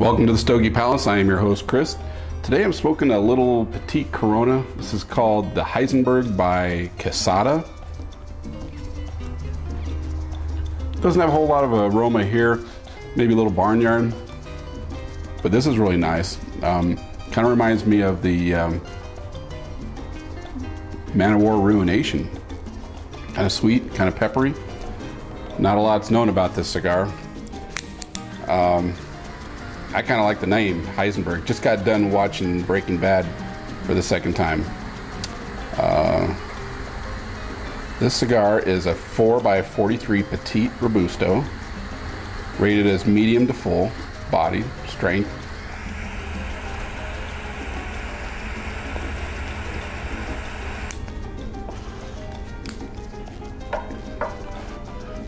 Welcome to the Stogie Palace. I am your host, Chris. Today I'm smoking a little Petite Corona. This is called the Heisenberg by Quesada. Doesn't have a whole lot of aroma here, maybe a little barnyard, but this is really nice. Kind of reminds me of the Man of War Ruination. Kind of sweet, kind of peppery. Not a lot's known about this cigar. I kind of like the name, Heisenberg. Just got done watching Breaking Bad for the second time. This cigar is a 4x43 Petite Robusto, rated as medium to full body strength.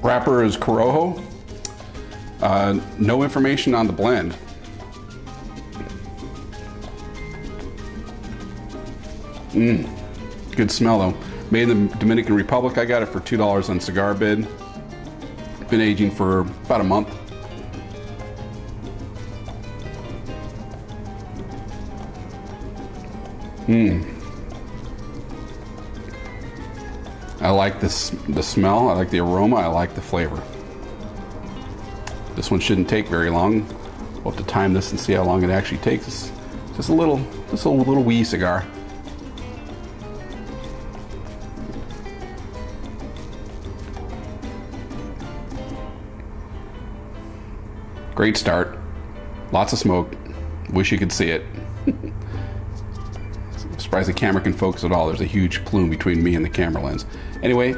Wrapper is Corojo. No information on the blend. Good smell though. Made in the Dominican Republic. I got it for $2 on Cigar Bid. Been aging for about a month. I like the smell. I like the aroma. I like the flavor. This one shouldn't take very long. We'll have to time this and see how long it actually takes. It's just a little wee cigar. Great start. Lots of smoke. Wish you could see it. I'm surprised the camera can focus at all. There's a huge plume between me and the camera lens. Anyway,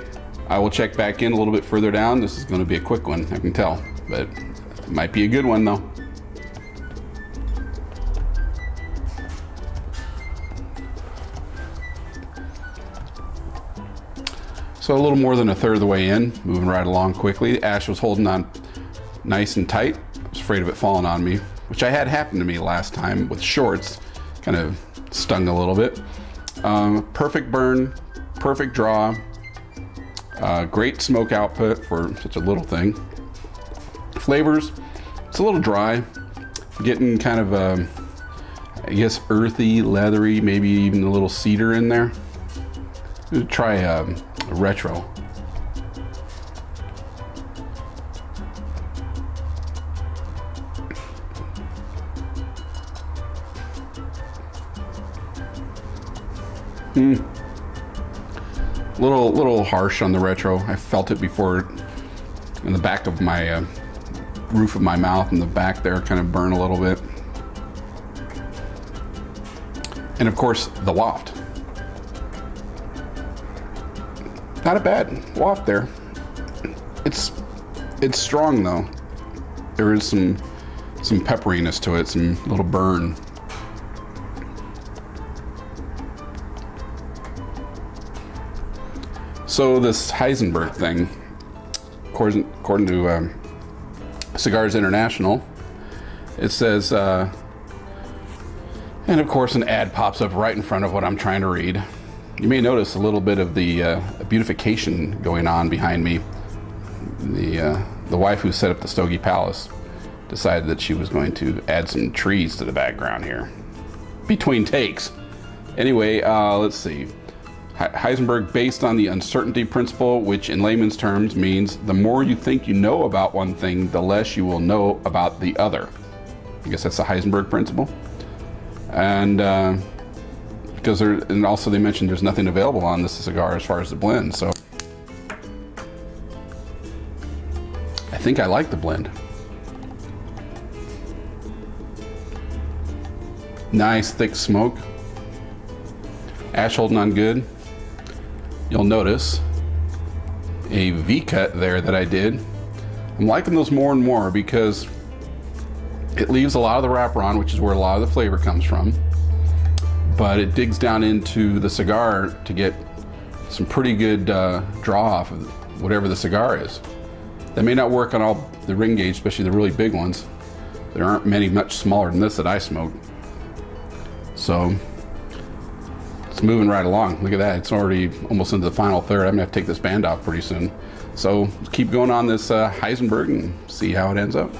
I will check back in a little bit further down. This is going to be a quick one, I can tell, but it might be a good one though. So a little more than a third of the way in, moving right along quickly. The ash was holding on nice and tight. I was afraid of it falling on me, which I had happened to me last time with shorts. Kind of stung a little bit. Perfect burn, perfect draw. Great smoke output for such a little thing. Flavors, it's a little dry. Getting kind of I guess earthy, leathery, maybe even a little cedar in there. Try a retro. Little harsh on the retro. I felt it before in the back of my roof of my mouth, and the back there kind of burn a little bit. And of course the waft. Not a bad waft there. It's strong though. There is some pepperiness to it, some little burn. So this Heisenberg thing, according to Cigars International, it says, and of course an ad pops up right in front of what I'm trying to read. You may notice a little bit of the beautification going on behind me. The wife who set up the Stogie Palace decided that she was going to add some trees to the background here, between takes. Anyway, let's see. Heisenberg, based on the uncertainty principle, which in layman's terms means the more you think you know about one thing, the less you will know about the other. I guess that's the Heisenberg principle. And because and also they mentioned there's nothing available on this cigar as far as the blend, so I think I like the blend. Nice thick smoke. Ash holding on good. You'll notice a V-cut there that I did. I'm liking those more and more because it leaves a lot of the wrapper on, which is where a lot of the flavor comes from, but it digs down into the cigar to get some pretty good draw off of whatever the cigar is. That may not work on all the ring gauge, especially the really big ones. There aren't many much smaller than this that I smoke. So it's moving right along. Look at that. It's already almost into the final third. I'm gonna have to take this band off pretty soon. So keep going on this Heisenberg and see how it ends up.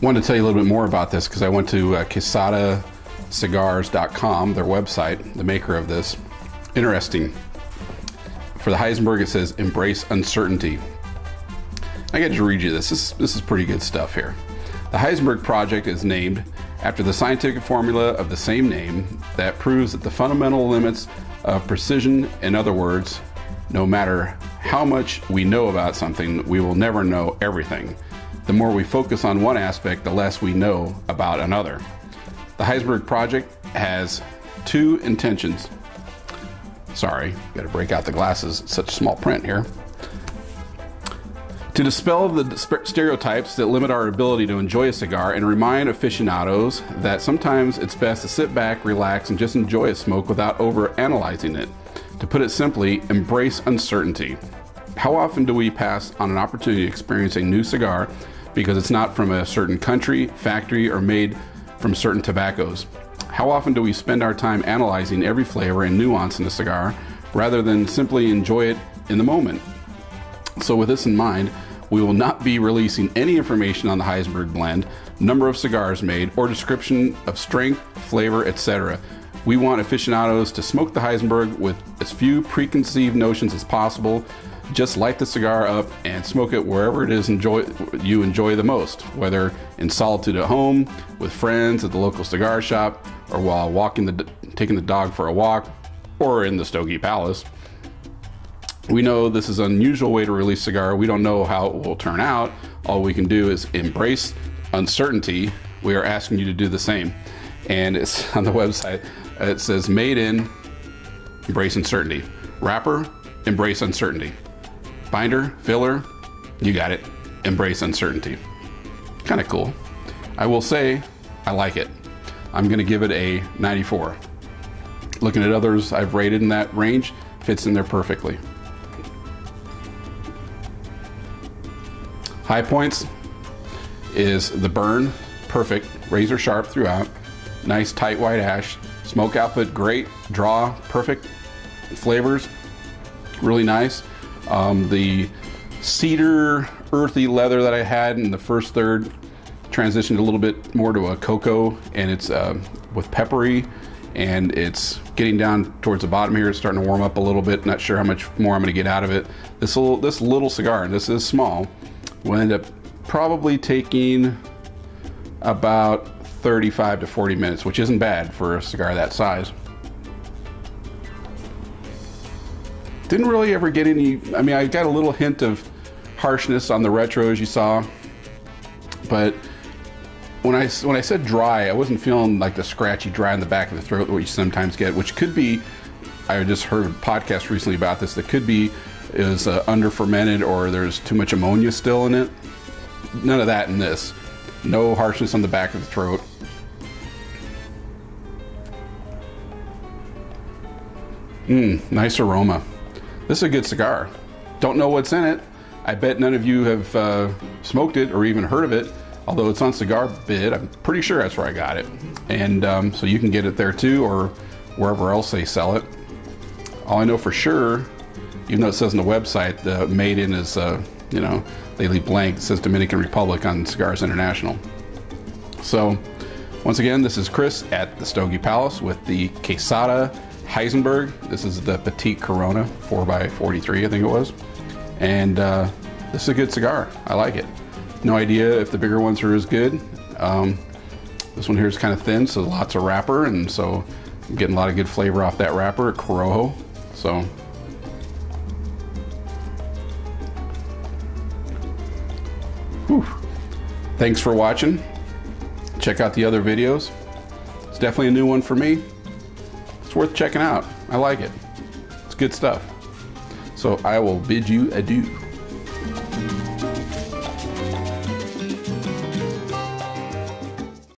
wanted to tell you a little bit more about this because I went to QuesadaCigars.com, their website, the maker of this. Interesting. For the Heisenberg, it says, embrace uncertainty. I get to read you this. This is pretty good stuff here. The Heisenberg project is named after the scientific formula of the same name that proves that the fundamental limits of precision, in other words, no matter how much we know about something, we will never know everything. The more we focus on one aspect, the less we know about another. The Heisenberg project has two intentions. Sorry, got to break out the glasses. It's such small print here. To dispel the stereotypes that limit our ability to enjoy a cigar and remind aficionados that sometimes it's best to sit back, relax, and just enjoy a smoke without over-analyzing it. To put it simply, embrace uncertainty. How often do we pass on an opportunity to experience a new cigar because it's not from a certain country, factory, or made from certain tobaccos? How often do we spend our time analyzing every flavor and nuance in a cigar rather than simply enjoy it in the moment? So with this in mind, we will not be releasing any information on the Heisenberg blend, number of cigars made, or description of strength, flavor, etc. We want aficionados to smoke the Heisenberg with as few preconceived notions as possible. Just light the cigar up and smoke it wherever it is you enjoy the most, whether in solitude at home, with friends at the local cigar shop, or while taking the dog for a walk, or in the Stogie Palace. We know this is an unusual way to release a cigar. We don't know how it will turn out. All we can do is embrace uncertainty. We are asking you to do the same. And it's on the website. It says, made in, embrace uncertainty. Wrapper, embrace uncertainty. Binder, filler, you got it. Embrace uncertainty. Kind of cool. I will say, I like it. I'm going to give it a 94. Looking at others I've rated in that range, fits in there perfectly. High points is the burn, perfect, razor sharp throughout, nice tight white ash, smoke output great, draw perfect, flavors really nice. The cedar earthy leather that I had in the first third transitioned a little bit more to a cocoa, and it's with peppery, and it's getting down towards the bottom here. It's starting to warm up a little bit. Not sure how much more I'm going to get out of it. This little cigar, and this is small, will end up probably taking about 35 to 40 minutes, which isn't bad for a cigar that size. Didn't really ever get any, I mean, I got a little hint of harshness on the retro, as you saw, but when I said dry, I wasn't feeling like the scratchy dry in the back of the throat, what you sometimes get, which could be, I just heard a podcast recently about this, that could be is under fermented, or there's too much ammonia still in it. None of that in this. No harshness on the back of the throat. Nice aroma. This is a good cigar. Don't know what's in it. I bet none of you have smoked it or even heard of it, although it's on Cigar Bid. I'm pretty sure that's where I got it. And so you can get it there too, or wherever else they sell it. All I know for sure, even though it says on the website, the made in is, you know, they leave blank. It says Dominican Republic on Cigars International. So once again, this is Chris at the Stogie Palace with the Quesada Heisenberg. This is the Petite Corona, 4x43, I think it was. And this is a good cigar. I like it. No idea if the bigger ones are as good. This one here is kind of thin, so lots of wrapper, and so I'm getting a lot of good flavor off that wrapper at Corojo. So whew. Thanks for watching. Check out the other videos. It's definitely a new one for me. It's worth checking out. I like it. It's good stuff. So I will bid you adieu.